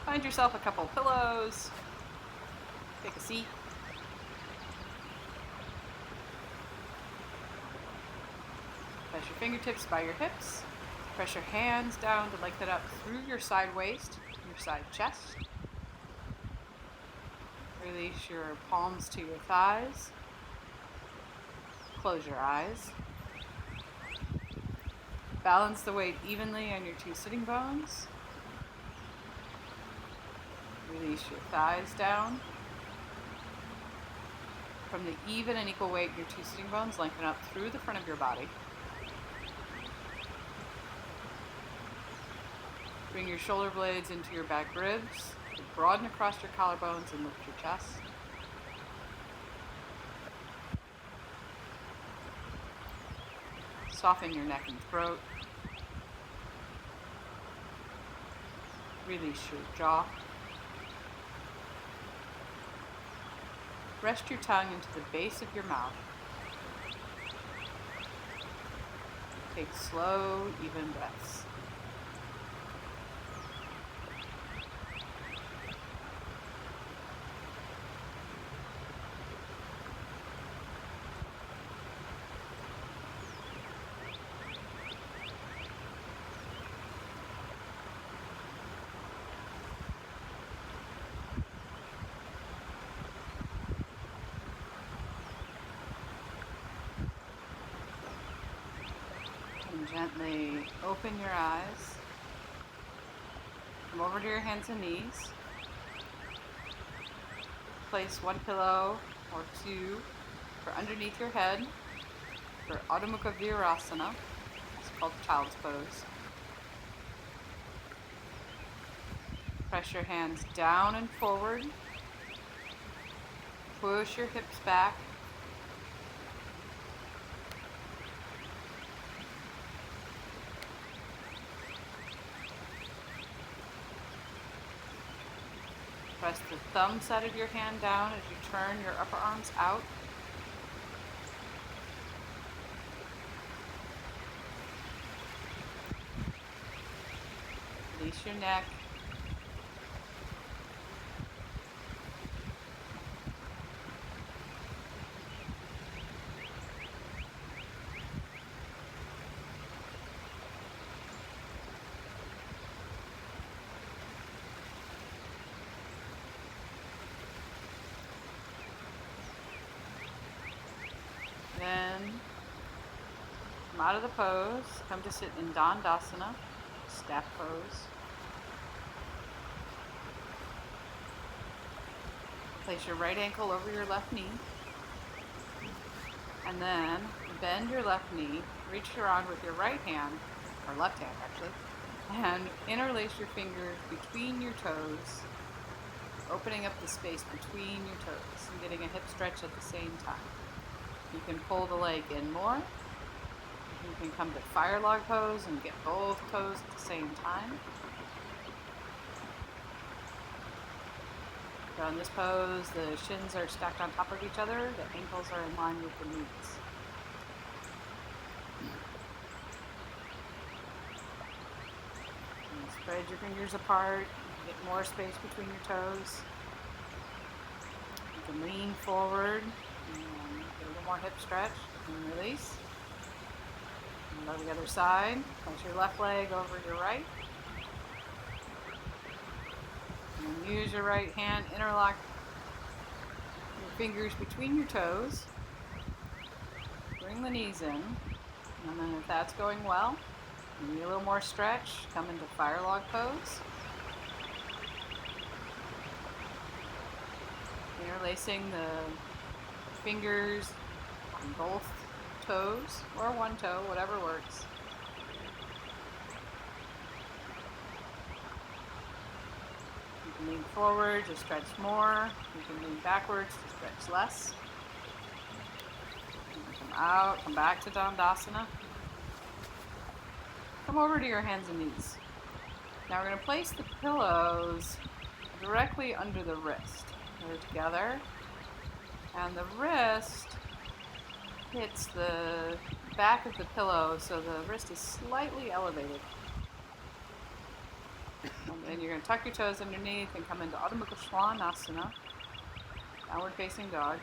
Find yourself a couple pillows. Take a seat. Place your fingertips by your hips. Press your hands down to lengthen up through your side waist, your side chest. Release your palms to your thighs. Close your eyes. Balance the weight evenly on your two sitting bones. Release your thighs down. From the even and equal weight, your two sitting bones lengthen up through the front of your body. Bring your shoulder blades into your back ribs. Broaden across your collarbones and lift your chest. Soften your neck and throat. Release your jaw. Rest your tongue into the base of your mouth. Take slow, even breaths. And gently open your eyes. Come over to your hands and knees. Place one pillow or two for underneath your head for Adho Mukha Virasana. It's called Child's Pose. Press your hands down and forward. Push your hips back. Press the thumb side of your hand down as you turn your upper arms out. Release your neck. Then come out of the pose, come to sit in Dandasana, staff pose. Place your right ankle over your left knee. And then bend your left knee, reach around with your right hand, or left hand actually, and interlace your fingers between your toes, opening up the space between your toes and getting a hip stretch at the same time. You can pull the leg in more. You can come to fire log pose and get both toes at the same time. So in this pose, the shins are stacked on top of each other, the ankles are in line with the knees. And spread your fingers apart, get more space between your toes. You can lean forward. Get a little more hip stretch and release. And go to the other side. Place your left leg over your right. And use your right hand, interlock your fingers between your toes. Bring the knees in. And then if that's going well, you need a little more stretch, come into fire log pose. Interlacing the fingers on both toes, or one toe, whatever works. You can lean forward to stretch more. You can lean backwards to stretch less. You can come out, come back to Dandasana. Come over to your hands and knees. Now we're going to place the pillows directly under the wrist. They're together. And the wrist hits the back of the pillow, so the wrist is slightly elevated. On Then you're going to tuck your toes underneath and come into Adho Mukha Svanasana, downward facing dog.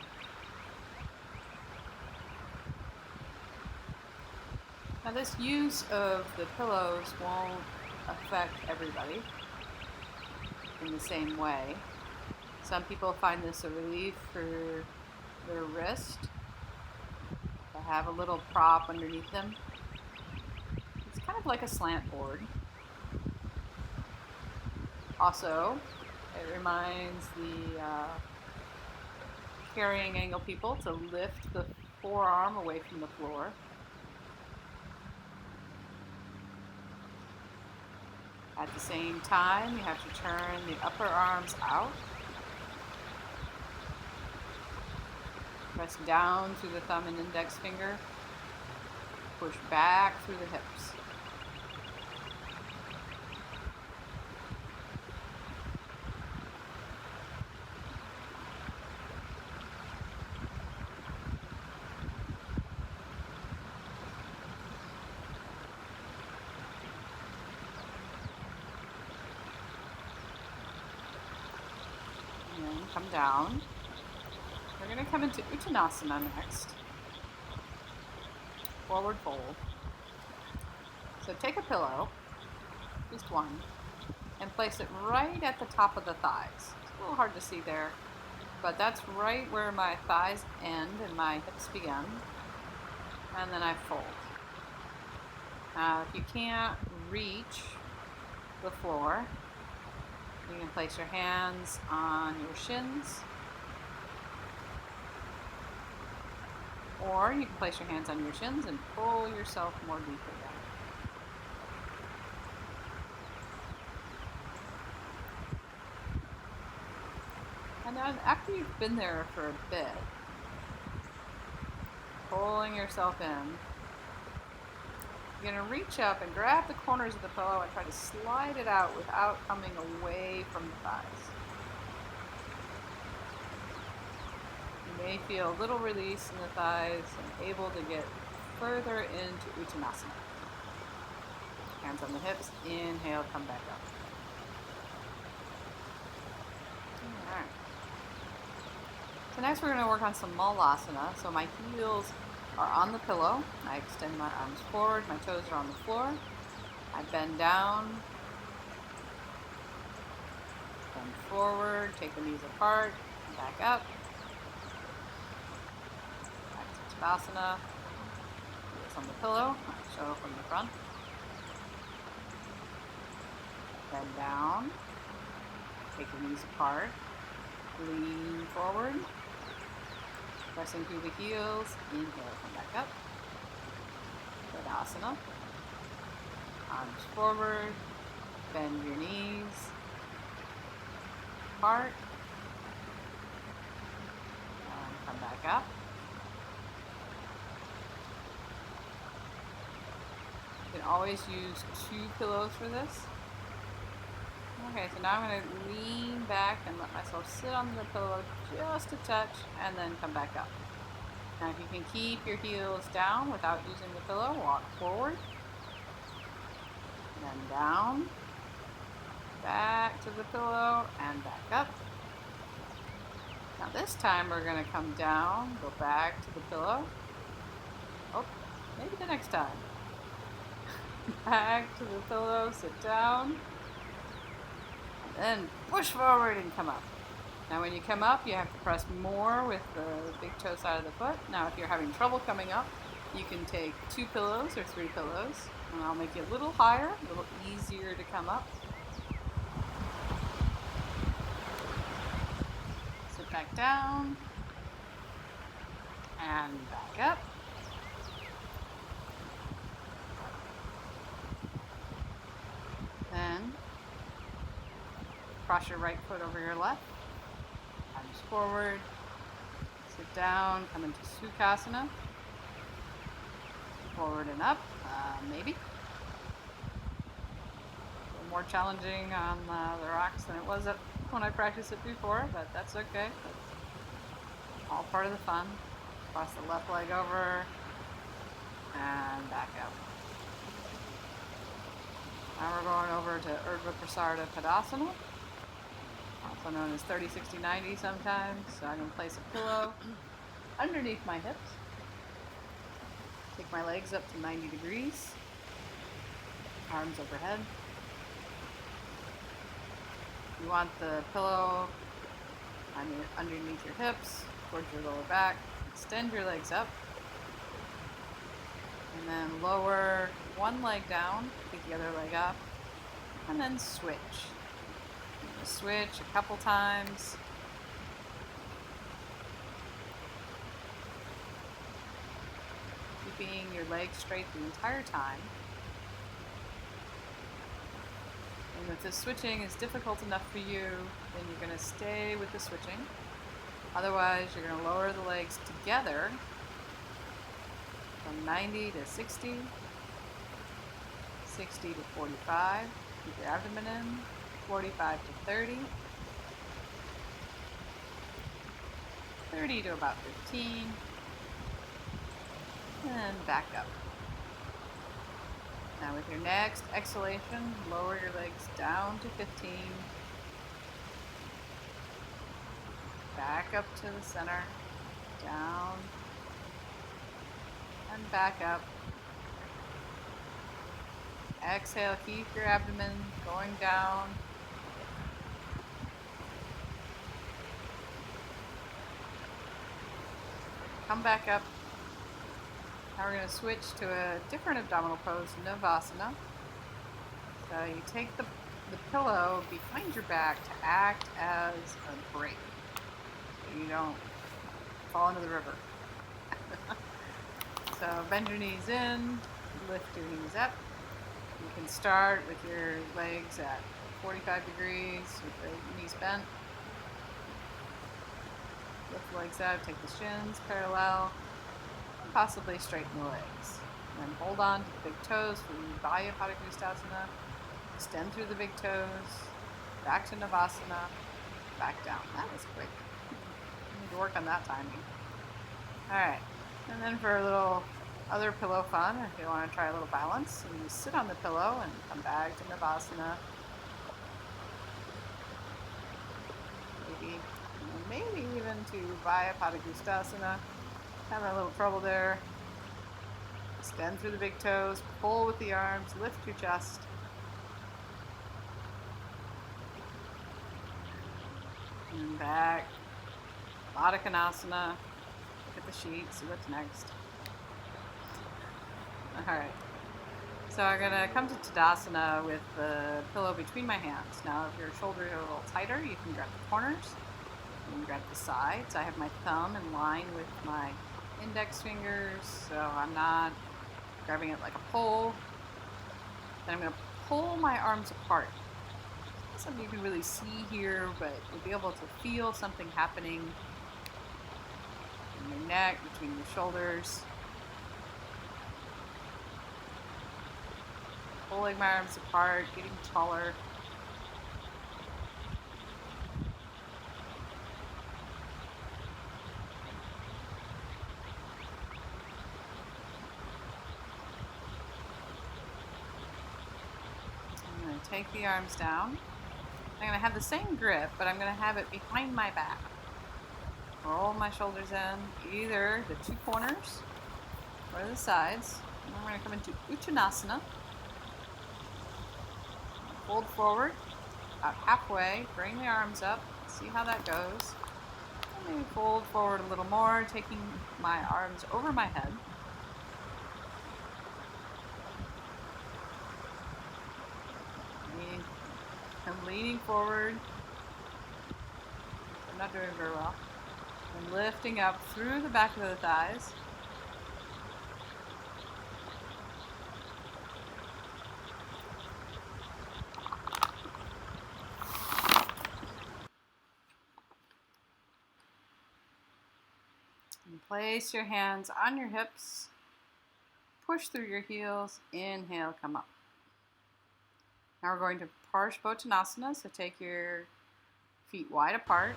Now this use of the pillows won't affect everybody in the same way. Some people find this a relief for their wrist to have a little prop underneath them. It's kind of like a slant board. Also, it reminds the carrying angle people to lift the forearm away from the floor. At the same time, you have to turn the upper arms out. Press down through the thumb and index finger. Push back through the hips. And then come down. We're going to come into Uttanasana next. Forward fold. So take a pillow, just one, and place it right at the top of the thighs. It's a little hard to see there, but that's right where my thighs end and my hips begin. And then I fold. Now, if you can't reach the floor, you can place your hands on your shins, or you can place your hands on your shins and pull yourself more deeply down. And then after you've been there for a bit, pulling yourself in, you're going to reach up and grab the corners of the pillow and try to slide it out without coming away from the thighs. You may feel a little release in the thighs and able to get further into Uttanasana. Hands on the hips, inhale, come back up. Alright. So next we're going to work on some Malasana. So my heels are on the pillow. I extend my arms forward, my toes are on the floor. I bend down, bend forward, take the knees apart, back up. Back to Tadasana. It's on the pillow. I'll show from the front. Bend down, take the knees apart, lean forward. Pressing through the heels, inhale, come back up. Tadasana. Arms forward, bend your knees, apart, and come back up. You can always use 2 pillows for this. Okay, so now I'm going to lean back and let myself sit on the pillow just a touch and then come back up. Now if you can keep your heels down without using the pillow, walk forward, then down, back to the pillow and back up. Now this time we're going to come down, go back to the pillow. Oh, maybe the next time. Back to the pillow, sit down. Then push forward and come up. Now when you come up, you have to press more with the big toe side of the foot. Now if you're having trouble coming up, you can take 2 pillows or 3 pillows, and I'll make you a little higher, a little easier to come up. Sit back down, and back up. Then cross your right foot over your left, arms forward, sit down, come into Sukhasana, forward and up, maybe. A little more challenging on the rocks than it was when I practiced it before, but that's okay. That's all part of the fun. Cross the left leg over, and back up. Now we're going over to Urdhva Prasarita Padasana, also known as 30, 60, 90 sometimes. So I'm going to place a pillow underneath my hips. Take my legs up to 90 degrees. Arms overhead. You want the pillow underneath your hips, towards your lower back. Extend your legs up. And then lower one leg down, pick the other leg up, and then switch. Switch a couple times. Keeping your legs straight the entire time. And if the switching is difficult enough for you, then you're going to stay with the switching. Otherwise, you're going to lower the legs together from 90 to 60, 60 to 45. Keep your abdomen in, 45 to 30, 30 to about 15, and back up. Now with your next exhalation, lower your legs down to 15, back up to the center, down, and back up. Exhale, keep your abdomen going down. Come back up. Now we're going to switch to a different abdominal pose, Navasana. So you take the pillow behind your back to act as a brake, so you don't fall into the river. So bend your knees in, lift your knees up. You can start with your legs at 45 degrees with the knees bent. Lift the legs out, take the shins parallel, and possibly straighten the legs. And then hold on to the big toes for the Urdhva Padangusthasana. Extend through the big toes, back to Navasana, back down. That was quick. I need to work on that timing. Alright, and then for a little other pillow fun, if you want to try a little balance, you sit on the pillow and come back to Navasana. Maybe even to Urdhva Padangusthasana. Having a little trouble there. Extend through the big toes, pull with the arms, lift your chest. And back. Baddha Konasana. Look at the sheet, see what's next. Alright. So I'm going to come to Tadasana with the pillow between my hands. Now if your shoulders are a little tighter, you can grab the corners. You can grab the sides. I have my thumb in line with my index fingers, so I'm not grabbing it like a pole. Then I'm going to pull my arms apart. Not something you can really see here, but you'll be able to feel something happening in your neck, between your shoulders. Pulling my arms apart, getting taller. I'm going to take the arms down. I'm going to have the same grip, but I'm going to have it behind my back. Roll my shoulders in, either the two corners or the sides. And then we're going to come into Uttanasana. Fold forward, about halfway, bring the arms up, see how that goes. And maybe fold forward a little more, taking my arms over my head. I'm leaning forward. I'm not doing very well. I'm lifting up through the back of the thighs. And place your hands on your hips. Push through your heels. Inhale, come up. Now we're going to Parshvottanasana, so take your feet wide apart.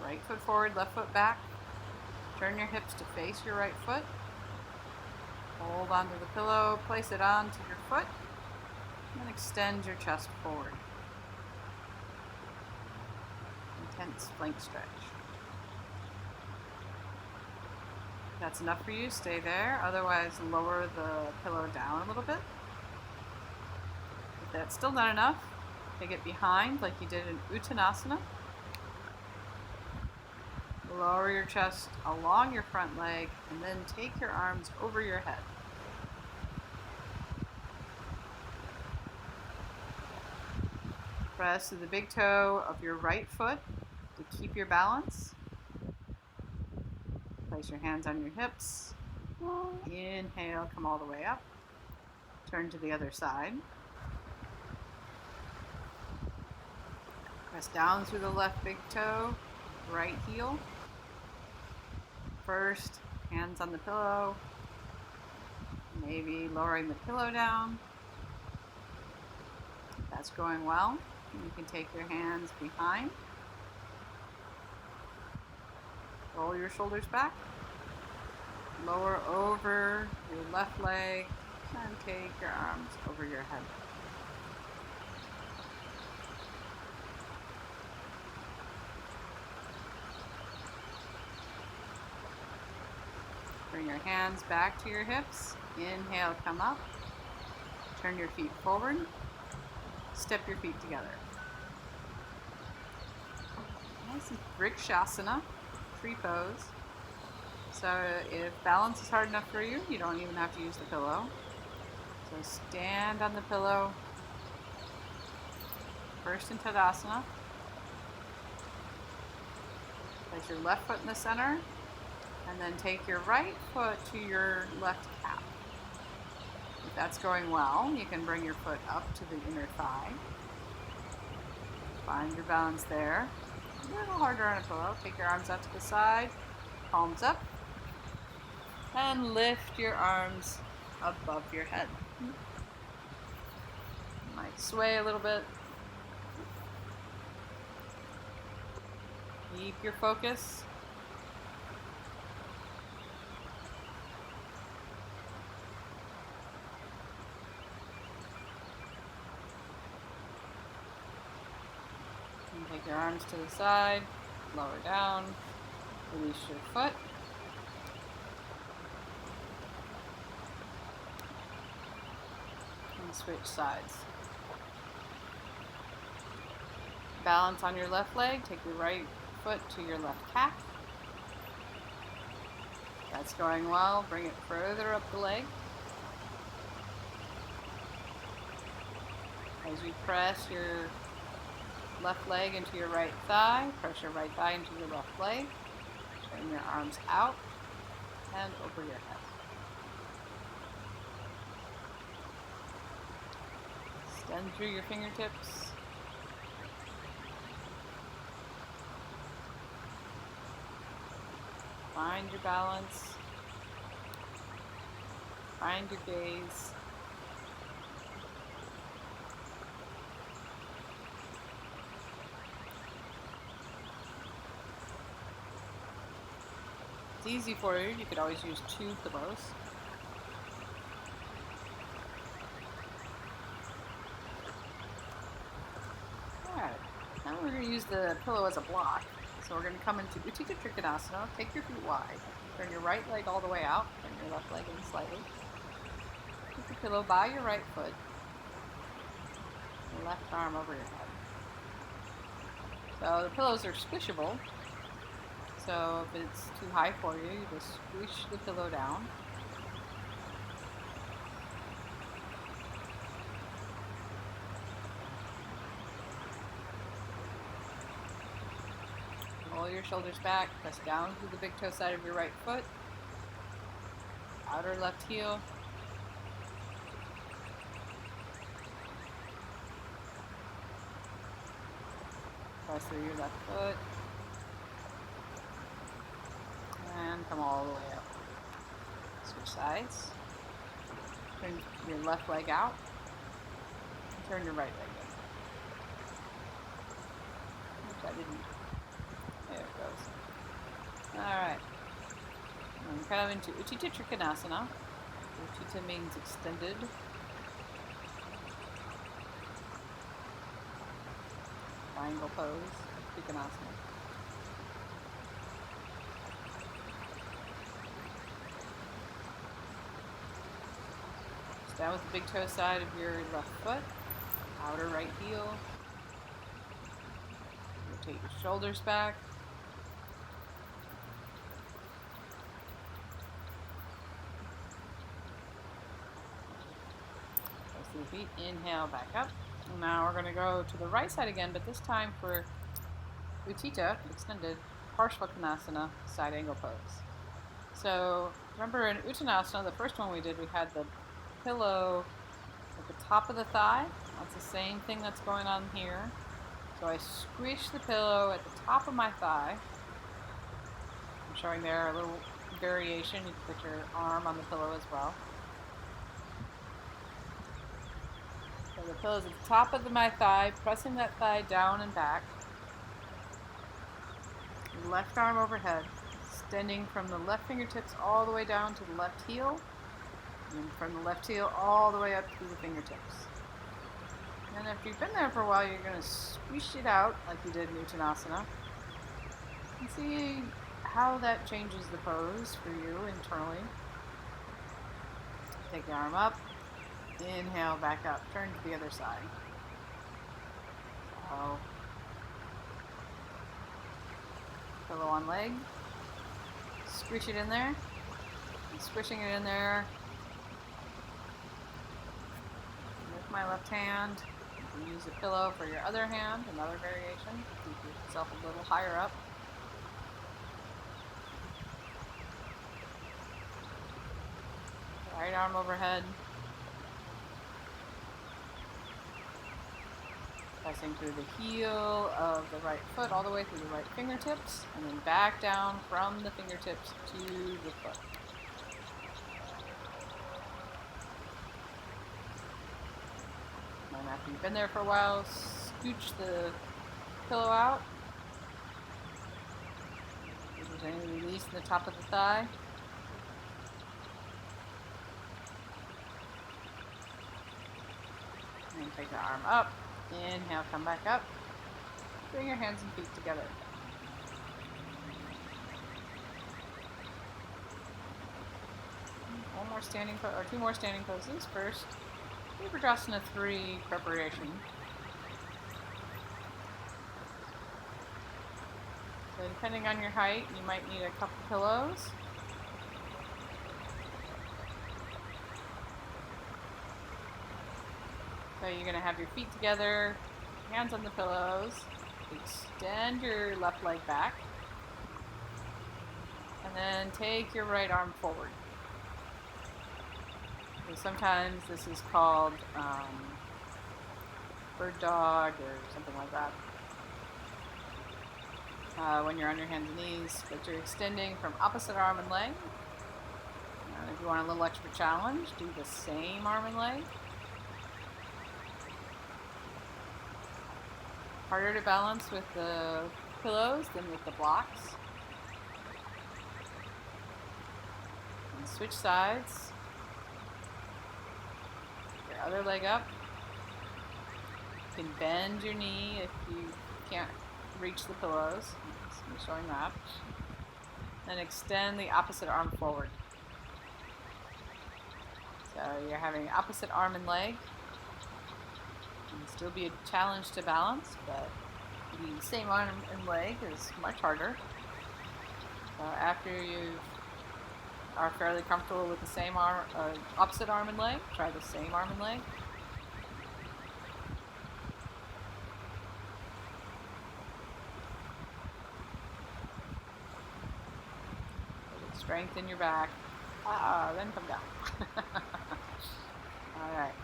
Right foot forward, left foot back. Turn your hips to face your right foot. Hold onto the pillow, place it onto your foot. And extend your chest forward. Intense flank stretch. If that's enough for you, stay there. Otherwise, lower the pillow down a little bit. If that's still not enough, take it behind like you did in Uttanasana. Lower your chest along your front leg and then take your arms over your head. Press to the big toe of your right foot to keep your balance. Place your hands on your hips. Inhale, come all the way up. Turn to the other side. Press down through the left big toe, right heel. First, hands on the pillow. Maybe lowering the pillow down. If that's going well, you can take your hands behind. Roll your shoulders back. Lower over your left leg and take your arms over your head. Bring your hands back to your hips. Inhale, come up. Turn your feet forward. Step your feet together. Nice Vrikshasana, tree pose. So if balance is hard enough for you, you don't even have to use the pillow. So stand on the pillow. First in Tadasana. Place your left foot in the center. And then take your right foot to your left calf. If that's going well, you can bring your foot up to the inner thigh. Find your balance there. A little harder on a pillow. Take your arms out to the side, palms up, and lift your arms above your head. You might sway a little bit. Keep your focus. Take your arms to the side, lower down, release your foot. And switch sides. Balance on your left leg, take your right foot to your left calf. That's going well, bring it further up the leg. As you press your left leg into your right thigh, press your right thigh into your left leg, turn your arms out and over your head. Extend through your fingertips. Find your balance. Find your gaze. It's easy for you. You could always use 2 pillows. Alright, now we're going to use the pillow as a block. So we're going to come into Utthita Trikonasana. Take your feet wide. Turn your right leg all the way out. Turn your left leg in slightly. Put the pillow by your right foot. Your left arm over your head. So the pillows are squishable. So if it's too high for you, you just squish the pillow down. Roll your shoulders back, press down through the big toe side of your right foot. Outer left heel. Press through your left foot. And come all the way up. Switch sides. Turn your left leg out. And turn your right leg in. Oops, I didn't. There it goes. Alright. I'm kind of into Utthita Trikonasana. Utthita means extended. triangle pose, Uttanasana. Down with the big toe side of your left foot, outer right heel. Rotate your shoulders back. Press the feet, inhale, back up. Now we're going to go to the right side again, but this time for Utthita, extended Parshvakonasana, side angle pose. So remember in Uttanasana, the first one we did, we had the pillow at the top of the thigh. That's the same thing that's going on here. So I squish the pillow at the top of my thigh. I'm showing there a little variation. You can put your arm on the pillow as well. So the pillow's at the top of my thigh, pressing that thigh down and back. Left arm overhead, extending from the left fingertips all the way down to the left heel, and from the left heel all the way up through the fingertips. And after you've been there for a while, you're going to squish it out like you did in Uttanasana. And see how that changes the pose for you internally. Take the arm up, inhale, back up, turn to the other side. So, pillow on leg, squish it in there, and squishing it in there with my left hand. You can use a pillow for your other hand, another variation. Keep yourself a little higher up. Right arm overhead. Pressing through the heel of the right foot all the way through the right fingertips, and then back down from the fingertips to the foot. And after you've been there for a while, scooch the pillow out. If there's any release in the top of the thigh. And then take the arm up. Inhale, come back up. Bring your hands and feet together. One more standing pose, or two more standing poses. First, Virabhadrasana 3 preparation. So depending on your height, you might need a couple pillows. So you're going to have your feet together, hands on the pillows, extend your left leg back, and then take your right arm forward. So sometimes this is called bird dog or something like that. When you're on your hands and knees, but you're extending from opposite arm and leg. And if you want a little extra challenge, do the same arm and leg. Harder to balance with the pillows than with the blocks. And switch sides. Your other leg up. You can bend your knee if you can't reach the pillows. I'm showing that. Then extend the opposite arm forward. So you're having opposite arm and leg. It'll still be a challenge to balance, but the same arm and leg is much harder. So after you are fairly comfortable with the same arm, opposite arm and leg, try the same arm and leg. Strength in your back. Then come down. Alright.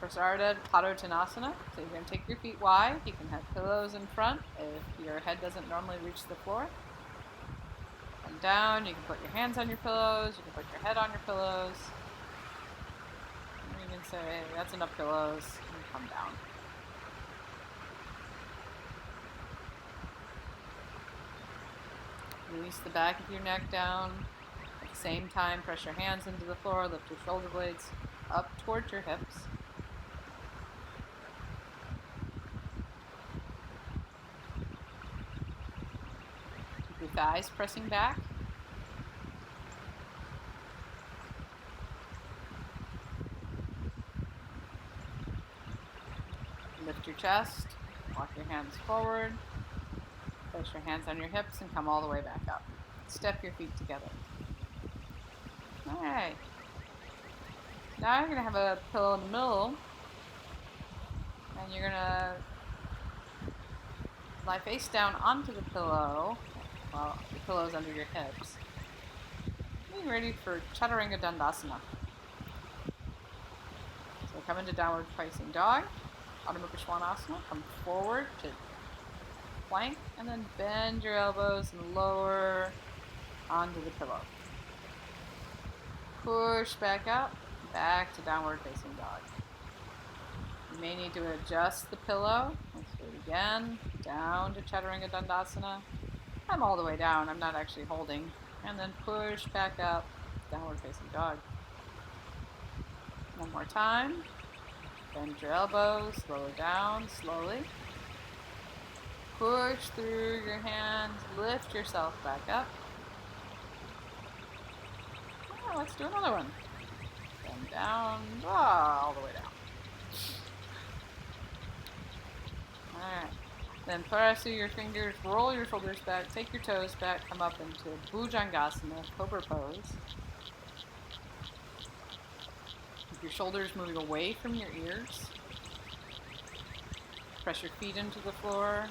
For Ardha Padottanasana, so you're going to take your feet wide. You can have pillows in front if your head doesn't normally reach the floor. Come down, you can put your hands on your pillows, you can put your head on your pillows. And you can say, that's enough pillows, and come down. Release the back of your neck down. At the same time, press your hands into the floor, lift your shoulder blades up towards your hips. thighs pressing back. Lift your chest, walk your hands forward, place your hands on your hips and come all the way back up. Step your feet together. Alright. Now you're going to have a pillow in the middle, and you're going to lie face down onto the pillow while the pillow's under your hips. Getting ready for Chaturanga Dandasana. So come into Downward Facing Dog, Adho Mukha Svanasana, come forward to plank, and then bend your elbows and lower onto the pillow. Push back up, back to Downward Facing Dog. You may need to adjust the pillow. Let's do it again. Down to Chaturanga Dandasana. I'm all the way down. I'm not actually holding. And then push back up, Downward Facing Dog. One more time. Bend your elbows, lower down slowly. Push through your hands, lift yourself back up. Oh, let's do another one. Bend down, all the way down. Alright. Then press through your fingers, roll your shoulders back, take your toes back, come up into Bhujangasana, Cobra Pose. Keep your shoulders moving away from your ears. Press your feet into the floor.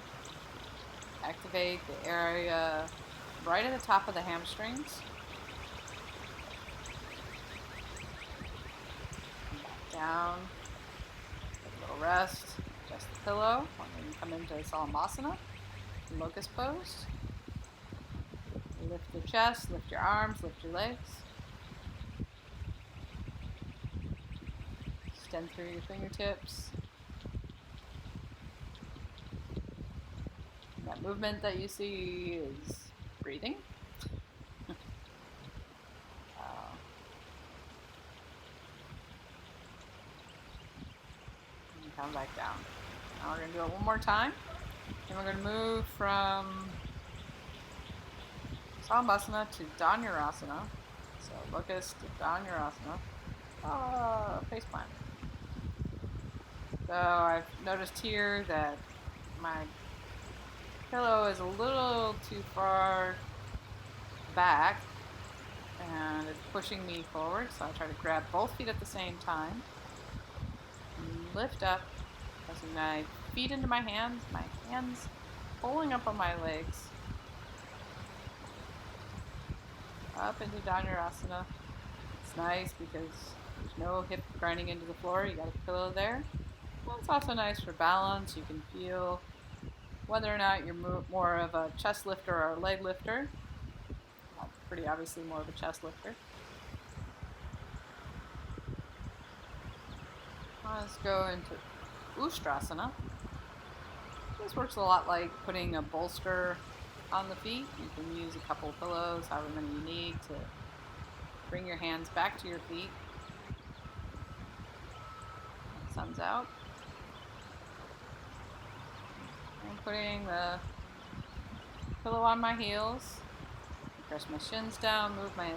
Activate the area right at the top of the hamstrings. Back down. Take a little rest. Adjust the pillow. And then come into Salamasana, locust pose. Lift your chest, lift your arms, lift your legs. Extend through your fingertips. And that movement that you see is breathing. And come back down. Now we're going to do it one more time. And we're going to move from Salasana to Dhanurasana. So locust to Dhanurasana. Face plant. So I've noticed here that my pillow is a little too far back and it's pushing me forward, so I try to grab both feet at the same time and lift up, pressing my feet into my hands pulling up on my legs, up into Dhanurasana. It's nice because there's no hip grinding into the floor, you got a pillow there. Well, it's also nice for balance. You can feel whether or not you're more of a chest lifter or a leg lifter. Well, pretty obviously more of a chest lifter. Let's go into Ustrasana. This works a lot like putting a bolster on the feet. You can use a couple of pillows, however many you need, to bring your hands back to your feet. Sun's out. I'm putting the pillow on my heels. Press my shins down, move my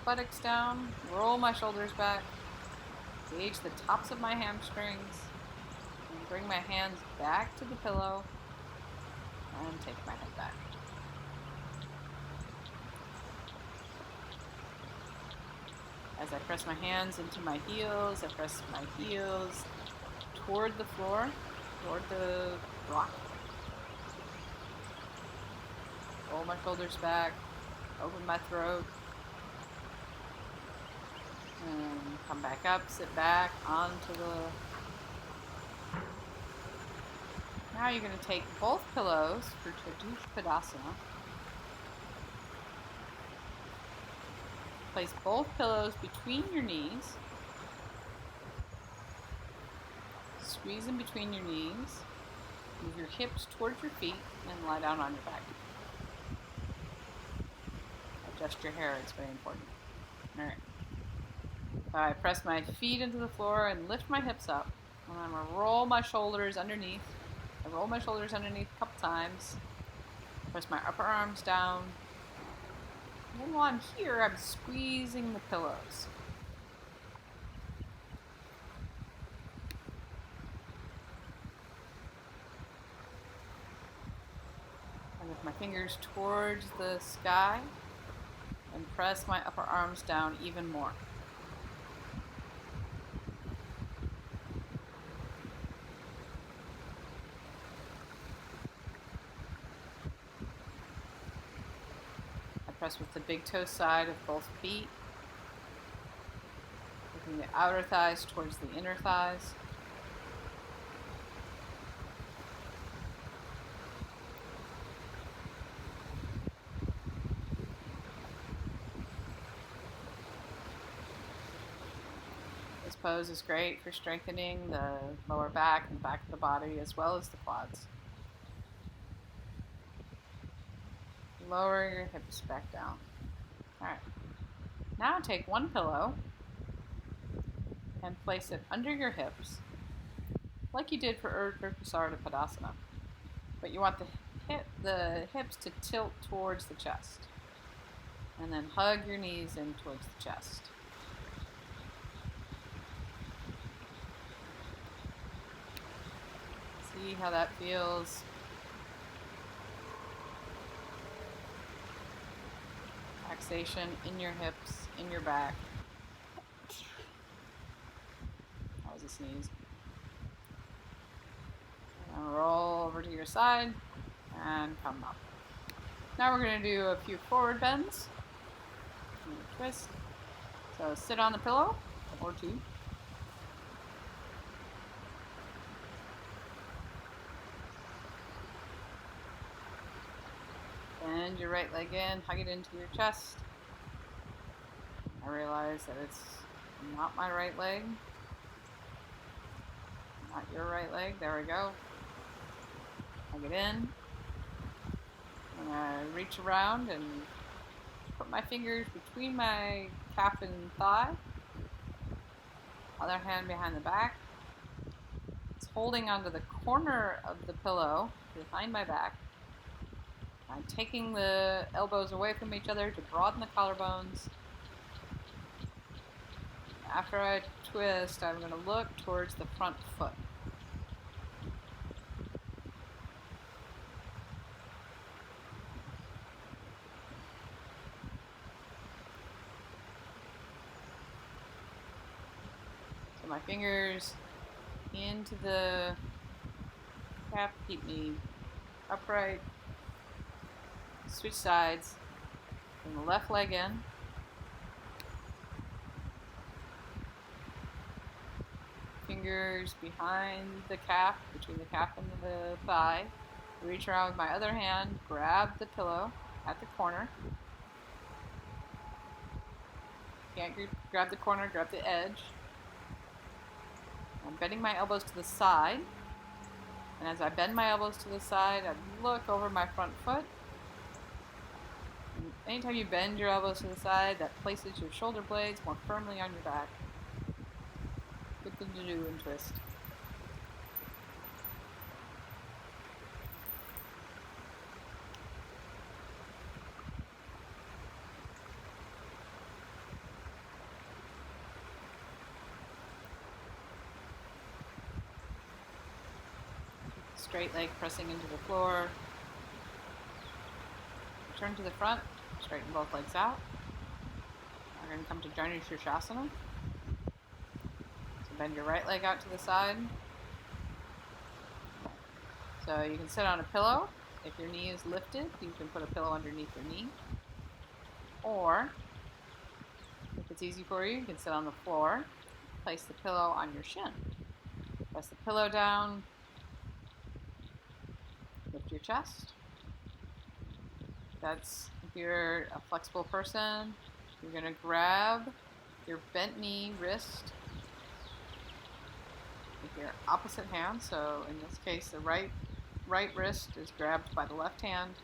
buttocks down, roll my shoulders back, engage the tops of my hamstrings, and bring my hands back to the pillow and take my head back. As I press my hands into my heels, I press my heels toward the floor, toward the rock. Roll my shoulders back, open my throat, and come back up, sit back onto the... Now you're going to take both pillows for Tadasana. Place both pillows between your knees. Squeeze in between your knees. Move your hips towards your feet and lie down on your back. Adjust your hair, it's very important. Alright. I press my feet into the floor and lift my hips up. And I'm going to roll my shoulders underneath. I roll my shoulders underneath a couple times. Press my upper arms down. And then while I'm here, I'm squeezing the pillows. And with my fingers towards the sky, and press my upper arms down even more. I press with the big toe side of both feet, moving the outer thighs towards the inner thighs. This pose is great for strengthening the lower back and back of the body as well as the quads. Lower your hips back down. Alright. Now take one pillow and place it under your hips, like you did for Urdhva Prasarita Padasana. But you want the hips to tilt towards the chest. And then hug your knees in towards the chest. See how that feels. Relaxation in your hips, in your back. That was a sneeze. Now roll over to your side and come up. Now we're going to do a few forward bends. Twist. So sit on the pillow or two. Bend your right leg in, hug it into your chest. I realize that it's not my right leg. Not your right leg. There we go. Hug it in. And I reach around and put my fingers between my calf and thigh. Other hand behind the back. It's holding onto the corner of the pillow behind my back. I'm taking the elbows away from each other to broaden the collarbones. After I twist, I'm going to look towards the front foot. So my fingers into the calf, keep me upright. Switch sides. Bring the left leg in. Fingers behind the calf, between the calf and the thigh. Reach around with my other hand, grab the pillow at the corner. Can't grab the corner, grab the edge. I'm bending my elbows to the side. And as I bend my elbows to the side, I look over my front foot. And anytime you bend your elbows to the side, that places your shoulder blades more firmly on your back. Good thing to do in twist. Straight leg pressing into the floor. Turn to the front, straighten both legs out. We're going to come to Janu Shirshasana. So bend your right leg out to the side. So you can sit on a pillow. If your knee is lifted, you can put a pillow underneath your knee. Or, if it's easy for you, you can sit on the floor. Place the pillow on your shin. Press the pillow down. Lift your chest. If you're a flexible person, you're going to grab your bent knee, wrist, with your opposite hand. So in this case, the right wrist is grabbed by the left hand,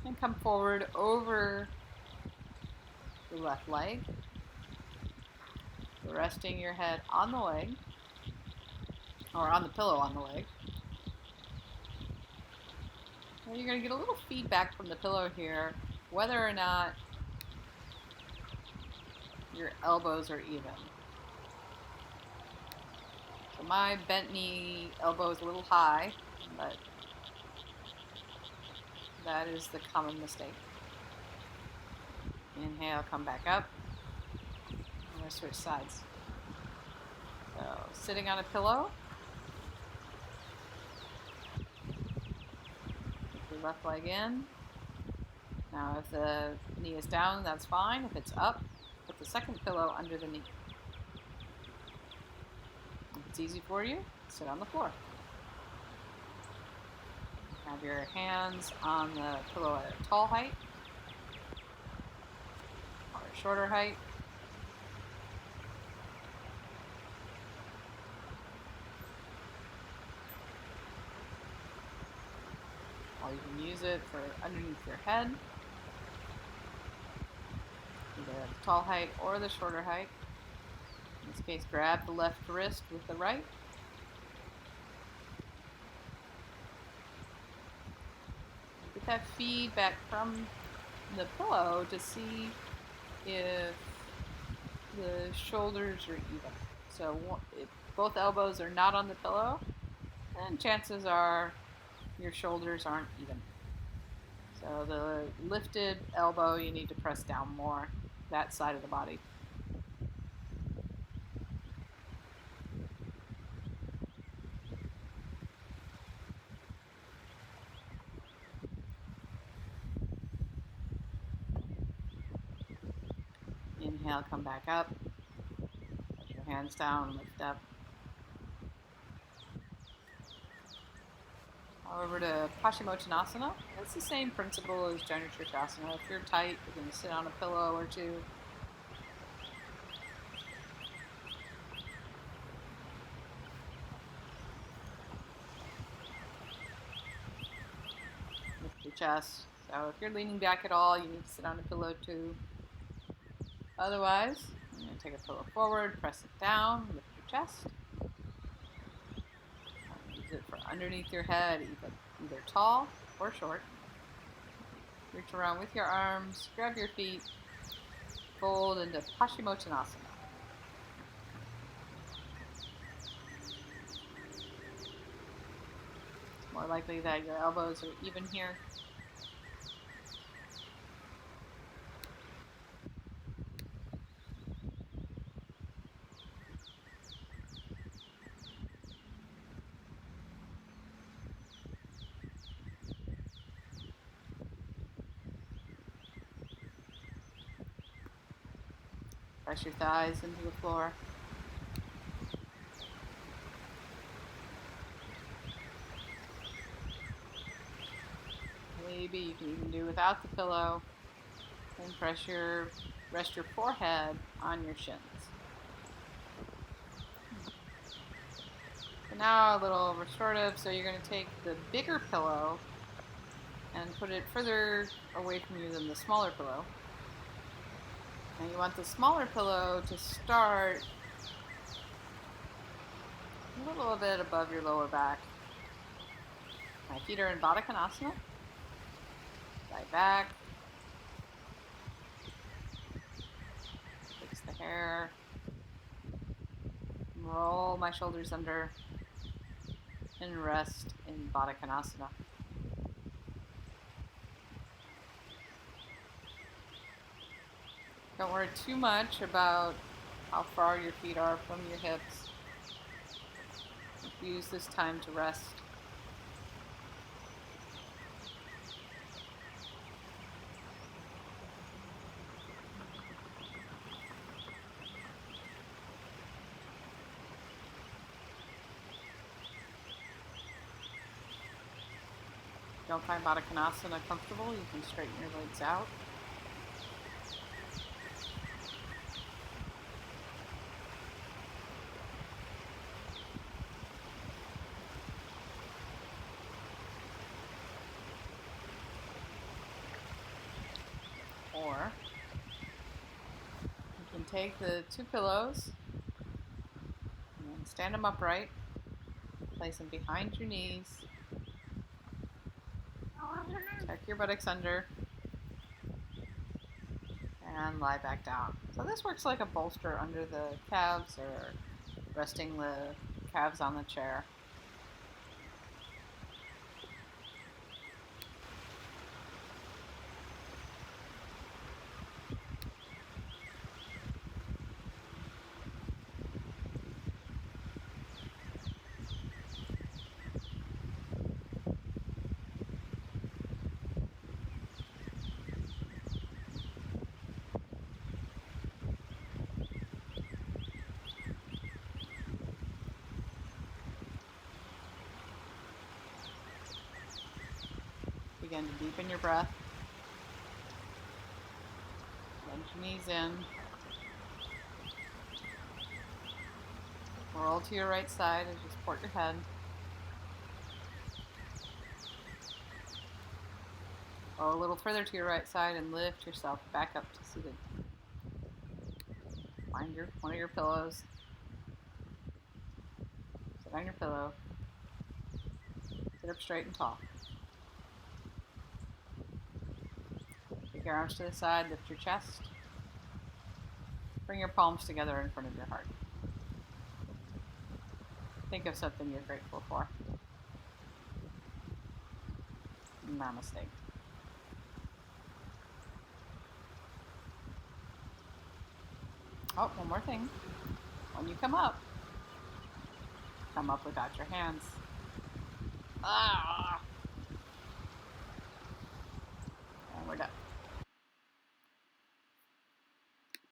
and come forward over the left leg, resting your head on the leg, or on the pillow on the leg. Well, you're going to get a little feedback from the pillow here, whether or not your elbows are even. So my bent knee elbow is a little high, but that is the common mistake. Inhale, come back up. I'm going to switch sides. So sitting on a pillow. Put your left leg in. Now if the knee is down, that's fine. If it's up, put the second pillow under the knee. If it's easy for you, sit on the floor. Have your hands on the pillow at a tall height or a shorter height. Or you can use it for underneath your head, either at the tall height or the shorter height. In this case, grab the left wrist with the right. Get that feedback from the pillow to see if the shoulders are even. So if both elbows are not on the pillow, then chances are your shoulders aren't even. So the lifted elbow, you need to press down more, that side of the body. Inhale, come back up. Put your hands down, lift up. Over to Paschimottanasana. It's the same principle as Janu Sirsasana. If you're tight, you're going to sit on a pillow or two. Lift your chest. So if you're leaning back at all, you need to sit on a pillow too. Otherwise, you're going to take a pillow forward, press it down, lift your chest. Use it for underneath your head, either tall or short. Reach around with your arms, grab your feet, fold into Paschimottanasana. It's more likely that your elbows are even here. Press your thighs into the floor. Maybe you can even do without the pillow and rest your forehead on your shins. So now a little restorative, so you're going to take the bigger pillow and put it further away from you than the smaller pillow. And you want the smaller pillow to start a little bit above your lower back. My feet are in Baddha Konasana. Lie back. Fix the hair. Roll my shoulders under and rest in Baddha Konasana. Don't worry too much about how far your feet are from your hips. Use this time to rest. Don't find Baddha Konasana comfortable, you can straighten your legs out. Or you can take the two pillows and stand them upright, place them behind your knees, Tuck your buttocks under and lie back down. So this works like a bolster under the calves or resting the calves on the chair. Begin to deepen your breath. Bend your knees in. Roll to your right side as you support your head. Roll a little further to your right side and lift yourself back up to seated. Find one of your pillows. Sit on your pillow. Sit up straight and tall. Take your arms to the side, lift your chest. Bring your palms together in front of your heart. Think of something you're grateful for. Namaste. Oh, one more thing. When you come up without your hands. Ah! And we're done.